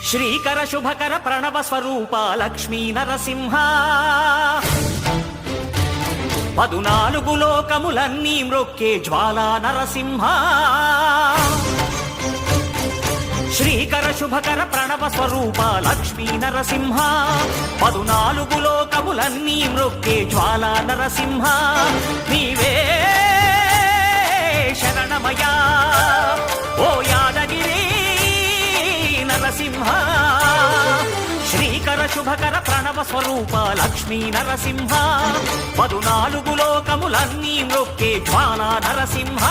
శ్రీకర శుభకర ప్రణవ స్వరూప లక్ష్మీ నరసింహ 14 లోకములన్నీ మ్రొక్కే జ్వాలా నరసింహ శ్రీకర శుభకర ప్రణవ స్వరూప లక్ష్మీ నరసింహ 14 లోకములన్నీ మ్రొక్కే జ్వాలా నరసింహ నీవే శరణమయా ఓ యాదగిరి నరసింహ శ్రీకర శుభకర ప్రణవ స్వరూప లక్ష్మీ నరసింహ 14 లోకములన్నీ మ్రొక్కే జ్వాలా నరసింహ